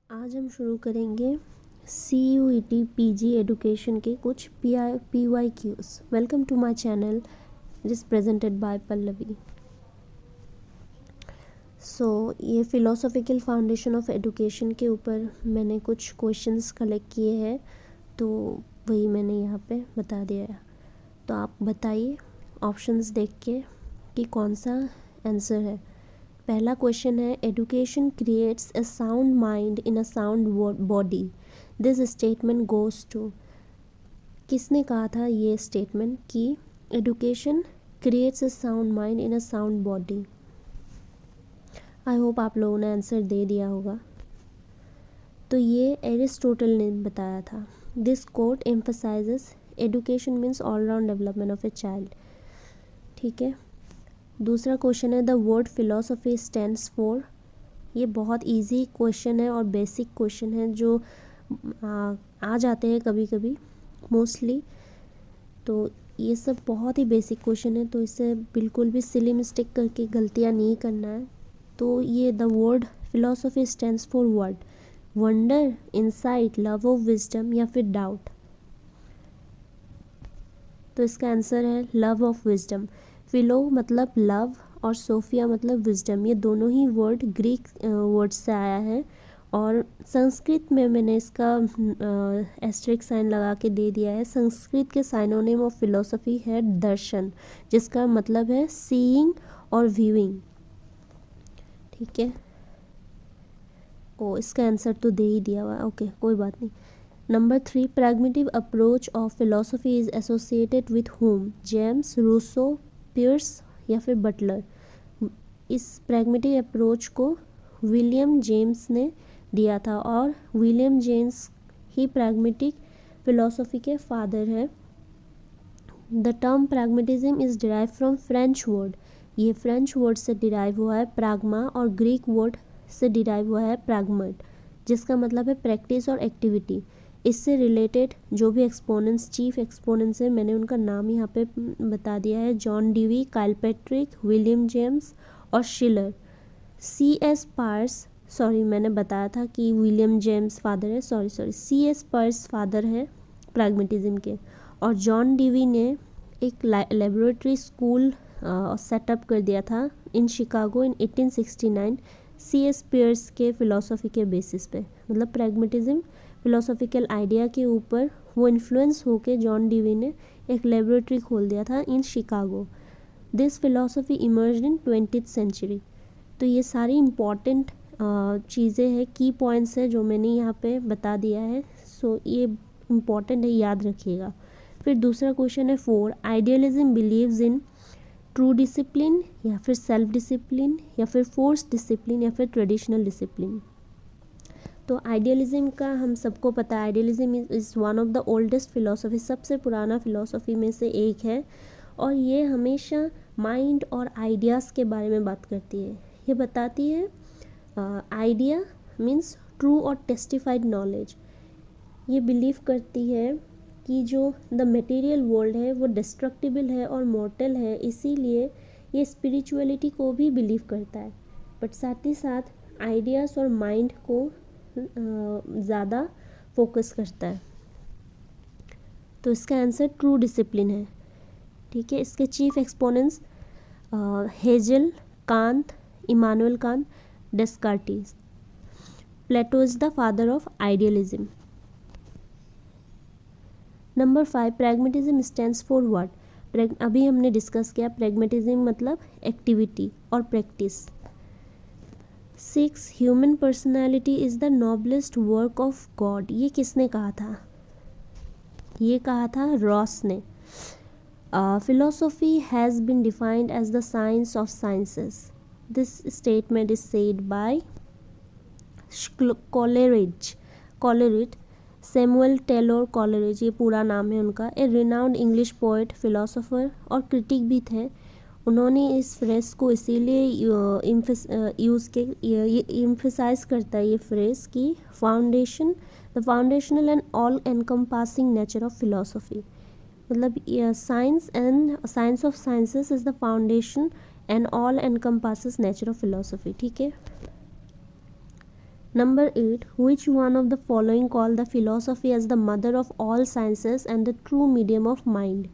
आज हम शुरू करेंगे CUET PG एडुकेशन के कुछ PYQs। Welcome to my channel, it is presented by Pallavi. ये फ़िलोसॉफिकल फाउंडेशन ऑफ एडुकेशन के ऊपर मैंने कुछ क्वेश्चंस कलेक्ट किए हैं, तो वही मैंने यहाँ पे बता दिया है। तो आप बताइए ऑप्शंस देख के कि कौन सा आंसर है। पहला क्वेश्चन है, education creates a sound mind in a sound body. This statement goes to. किसने कहा था ये स्टेटमेंट कि education creates a sound mind in a sound body? I hope आप लोगों ने आंसर दे दिया होगा। तो ये एरिस्टोटल ने बताया था। This quote emphasizes education means all round development of a child. ठीक है। दूसरा क्वेश्चन है, the word philosophy stands for. ये बहुत इजी क्वेश्चन है और बेसिक क्वेश्चन है जो आ जाते हैं कभी कभी मोस्टली। तो ये सब बहुत ही बेसिक क्वेश्चन है, तो इससे बिल्कुल भी सिली मिस्टेक करके गलतियाँ नहीं करना है। तो ये the word philosophy stands for word wonder, insight, love of wisdom या फिर डाउट। तो इसका आंसर है लव ऑफ विजडम। फिलो मतलब लव और सोफिया मतलब विजडम। ये दोनों ही वर्ड ग्रीक वर्ड से आया है और संस्कृत में मैंने इसका एस्टेरिक साइन लगा के दे दिया है। संस्कृत के साइनोनिम ऑफ फिलोसफी है दर्शन, जिसका मतलब है सीइंग और व्यूइंग। ठीक है। इसका आंसर तो दे ही दिया हुआ। ओके, कोई बात नहीं। Number 3, pragmative approach of philosophy is associated with whom? James, Rousseau, Peirce या फिर बटलर। इस प्रैग्मेटिव अप्रोच को विलियम जेम्स ने दिया था और विलियम जेम्स ही प्रैग्मेटिक फिलोसफी के फादर है। The term pragmatism is derive from French word. ये फ्रेंच वर्ड से डिराइव हुआ है प्राग्मा, और ग्रीक वर्ड से डिराइव हुआ है प्रैग्मेट, जिसका मतलब है प्रैक्टिस और एक्टिविटी। इससे रिलेटेड जो भी एक्सपोनेंट्स, चीफ एक्सपोनेंट्स हैं, मैंने उनका नाम यहाँ पे बता दिया है। जॉन डीवी, काइलपेट्रिक, विलियम जेम्स और शिलर। C.S. पार्स, सॉरी मैंने बताया था कि विलियम जेम्स फादर है, सॉरी C.S. पार्स फादर है प्रैग्मेटिज्म के। और जॉन डीवी ने एक लेबोरेटरी स्कूल सेटअप कर दिया था in Chicago in 1869 C.S. Peirce के फिलोसफी के बेसिस पे। मतलब प्रैग्मेटिज्म फिलोसॉफिकल आइडिया के ऊपर वो इन्फ्लुएंस होके जॉन डीवी ने एक लेबोरेटरी खोल दिया था in Chicago. This philosophy emerged in 20th century. तो ये सारी इम्पॉर्टेंट चीज़ें हैं, की पॉइंट्स है जो मैंने यहाँ पे बता दिया है। ये इम्पॉर्टेंट है, याद रखिएगा। फिर दूसरा क्वेश्चन है 4, idealism believes in true discipline या फिर सेल्फ डिसिप्लिन या फिर फोर्स डिसिप्लिन या फिर ट्रेडिशनल डिसिप्लिन। तो आइडियलिज्म का हम सबको पता है, idealism is one of the oldest philosophy, सबसे पुराना फिलोसफी में से एक है और ये हमेशा माइंड और आइडियाज़ के बारे में बात करती है। ये बताती है आइडिया मीन्स ट्रू और टेस्टिफाइड नॉलेज। ये बिलीव करती है कि जो द मटेरियल वर्ल्ड है वो डिस्ट्रक्टिबल है और मॉर्टल है, इसीलिए ये स्पिरिचुअलिटी को भी बिलीव करता है, बट साथ ही साथ आइडियाज़ और माइंड को ज़्यादा फोकस करता है। तो इसका आंसर ट्रू डिसिप्लिन है। ठीक है। इसके chief exponents Hegel, Kant, Immanuel Kant, Descartes. Plato is the father of idealism. Number 5, pragmatism stands for what? अभी हमने डिस्कस किया, प्रैग्मेटिज्म मतलब एक्टिविटी और practice. 6, human personality is the noblest work of God. ये किसने कहा था? ये कहा था रॉस ने। Philosophy has been defined as the science of sciences. This statement is said by Coleridge, Samuel Taylor Coleridge, ये पूरा नाम है उनका। ए रिनाउंड इंग्लिश पोएट, फिलोसोफर और क्रिटिक भी थे। उन्होंने इस फ्रेज को इसीलिए यूज़ के ये एम्फसाइज करता है ये फ्रेज की the foundational and all encompassing nature of philosophy. मतलब science of sciences is the foundation and all encompassing nature of philosophy. ठीक है। Number 8, which one of the following call the philosophy as the mother of all sciences and the true medium of mind?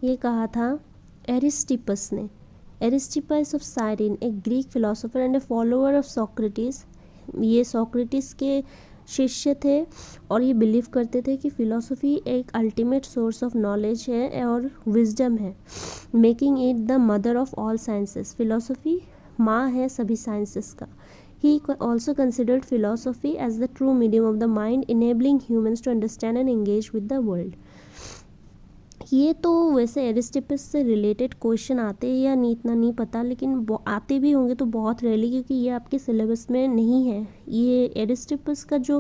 ये कहा था Aristippus ने. Aristippus of Cyrene, a Greek philosopher and a follower of Socrates. ये Socrates के शिष्य थे और ये बिलीव करते थे कि फ़िलॉसफी एक अल्टीमेट सोर्स ऑफ नॉलेज है और विजडम है, making it the mother of all sciences. Philosophy माँ है सभी साइंसेस का. He also considered philosophy as the true medium of the mind, enabling humans to understand and engage with the world. ये तो वैसे एरिस्टिपस से रिलेटेड क्वेश्चन आते हैं या नहीं इतना नहीं पता, लेकिन आते भी होंगे तो बहुत रेयरली, क्योंकि ये आपके सिलेबस में नहीं है. ये एरिस्टिपस का जो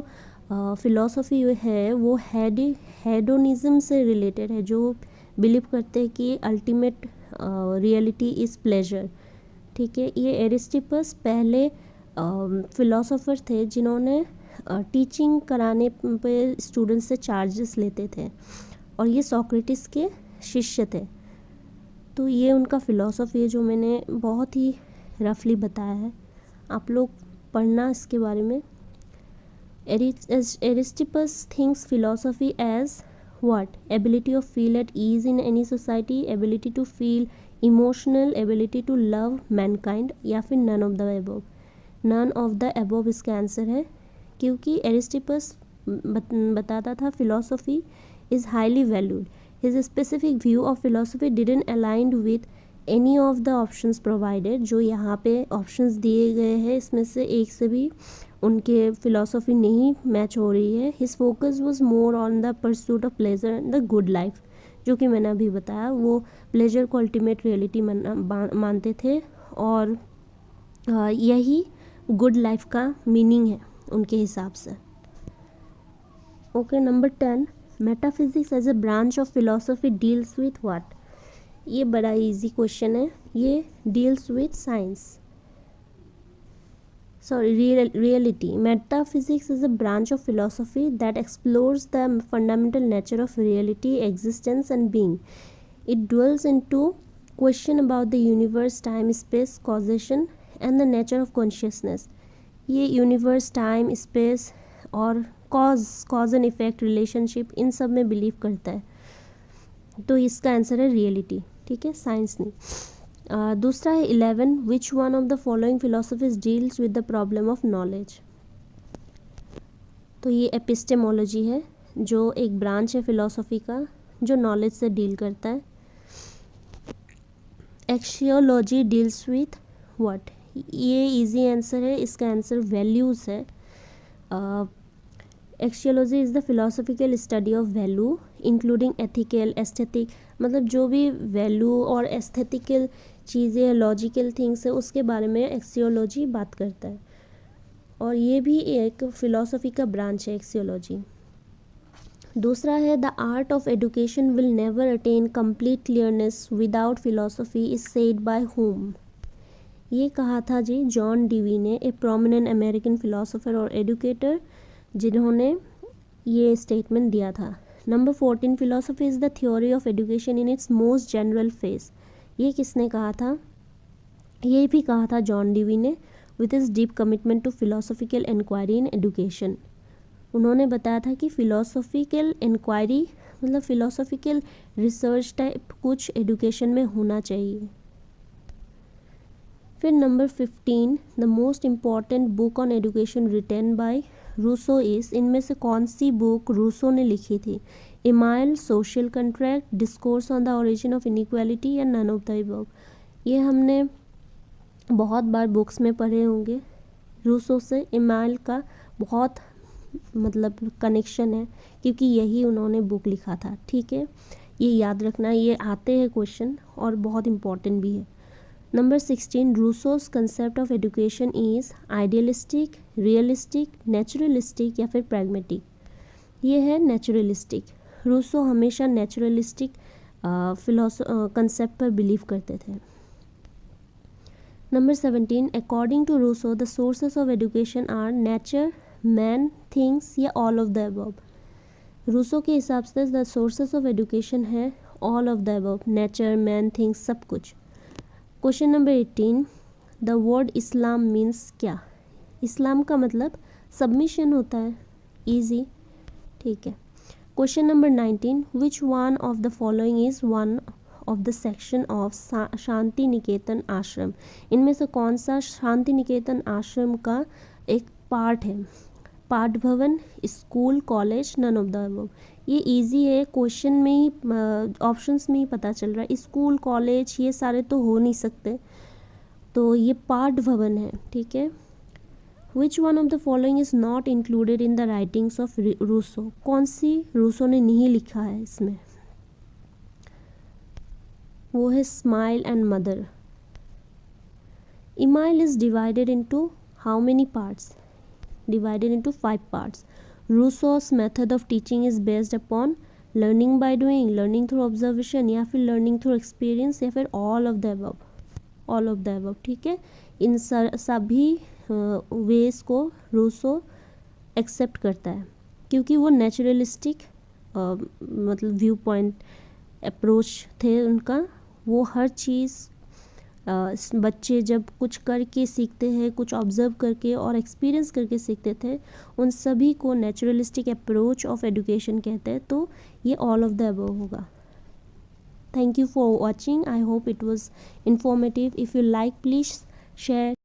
फ़िलॉसफी है वो हेडोनिज़म से रिलेटेड है, जो बिलीव करते हैं कि अल्टीमेट रियलिटी इज़ प्लेजर. ठीक है, ये एरिस्टिपस पहले फ़िलॉसोफर थे जिन्होंने टीचिंग कराने पे स्टूडेंट्स से चार्जेस लेते थे और ये सोक्रेटिस के शिष्य थे. तो ये उनका फ़िलॉसफी है जो मैंने बहुत ही रफली बताया है, आप लोग पढ़ना इसके बारे में. Aristippus thinks philosophy as what? Ability of feel at ease in any society, ability to feel emotional, ability to love mankind, या फिर none of the above. None of the above इसका आंसर है, क्योंकि एरिस्टिपस बताता था philosophy is highly valued. His specific view of philosophy didn't align with any of the options provided. जो यहाँ पे options दिए गए हैं इसमें से एक से भी उनके philosophy नहीं मैच हो रही है. His focus was more on the pursuit of pleasure and the good life, जो कि मैंने अभी बताया. वो pleasure को ultimate reality मानते थे और यही good life का meaning है उनके हिसाब से. Okay, number 10, metaphysics as a branch of philosophy deals with what? ये बड़ा इजी क्वेश्चन है. ये deals with science, sorry reality. Metaphysics is a branch of philosophy that explores the fundamental nature of reality, existence and being. It dwells into question about the universe, time, space, causation and the nature of consciousness. ये universe, time, space और cause and effect, relationship, इन सब में believe करता है. तो इसका answer है रियलिटी. ठीक है, साइंस नहीं. दूसरा है 11, विच one of the following philosophies deals with the problem of knowledge? तो ये एपिस्टेमोलॉजी है, जो एक ब्रांच है फिलोसफी का जो नॉलेज से डील करता है. Axiology deals with what? ये इजी आंसर है, इसका आंसर वैल्यूज़ है. Axiology is the philosophical study of value including ethical, aesthetic, मतलब जो भी वैल्यू और एस्थेटिकल चीज़ें, लॉजिकल थिंग्स है, उसके बारे में एक्सियोलॉजी बात करता है. और ये भी एक फ़िलोसफी का ब्रांच है एक्सियोलॉजी. दूसरा है the art of education will never attain complete clearness without philosophy is said by whom? ये कहा था जी जॉन डीवी ने, ए प्रोमिनेंट अमेरिकन फिलोसोफर और एडुकेटर, जिन्होंने ये स्टेटमेंट दिया था. Number 14, philosophy is the theory of education in its most general phase. ये किसने कहा था? ये भी कहा था जॉन डीवी ने, with his deep commitment to philosophical inquiry in education. उन्होंने बताया था कि फिलोसफिकल इंक्वायरी मतलब फिलोसफिकल रिसर्च टाइप कुछ एजुकेशन में होना चाहिए. फिर number 15, the most important book on education written by Rousseau is, इनमें से कौन सी बुक रूसो ने लिखी थी? Emile, social contract, discourse on the origin of inequality, या नन ऑफ द अबव? ये हमने बहुत बार बुक्स में पढ़े होंगे. रूसो से इमाइल का बहुत मतलब कनेक्शन है, क्योंकि यही उन्होंने बुक लिखा था. ठीक है, ये याद रखना, ये आते हैं क्वेश्चन और बहुत इम्पॉर्टेंट भी है. Number 16, Rousseau's concept of education is idealistic, realistic, naturalistic, या फिर प्रैग्मेटिक? ये है नेचुरलिस्टिक. रूसो हमेशा नेचुरलिस्टिक कंसेप्ट पर बिलीव करते थे. Number 17, according to Rousseau the sources of education are nature, man, things, या all of the above? Rousseau के हिसाब से द सोर्सेस ऑफ एजुकेशन है all of the above, nature, man, things, सब कुछ. Question number 18, the word Islam means क्या? इस्लाम का मतलब सबमिशन होता है, इजी। ठीक है, question number 19, which one of the following is one of the section of Shantiniketan ashram. इनमें से कौन सा शांति निकेतन आश्रम का एक पार्ट है? Path Bhavan, school, college, none of the above. ये इजी है, क्वेश्चन में ही ऑप्शंस में ही पता चल रहा है। स्कूल, कॉलेज ये सारे तो हो नहीं सकते, तो ये पाठ भवन है। ठीक है, which one of the following is not included in the writings of Rousseau. कौन सी रूसो ने नहीं लिखा है इसमें? वो है smile and mother. Email is divided into how many parts? Divided into 5 parts. Rousseau's method of teaching is based upon learning by doing, learning through observation, या फिर learning through experience, या फिर all of the above, all of the above। ठीक है, इन सभी veg को Rousseau accept करता है, क्योंकि वो नेचुरलिस्टिक मतलब व्यू पॉइंट अप्रोच थे उनका। वो हर चीज़ बच्चे जब कुछ करके सीखते हैं, कुछ ऑब्जर्व करके और एक्सपीरियंस करके सीखते थे, उन सभी को नेचुरलिस्टिक अप्रोच ऑफ एजुकेशन कहते हैं। तो ये ऑल ऑफ द अबव होगा। Thank you for watching, I hope it was informative. If you like please share.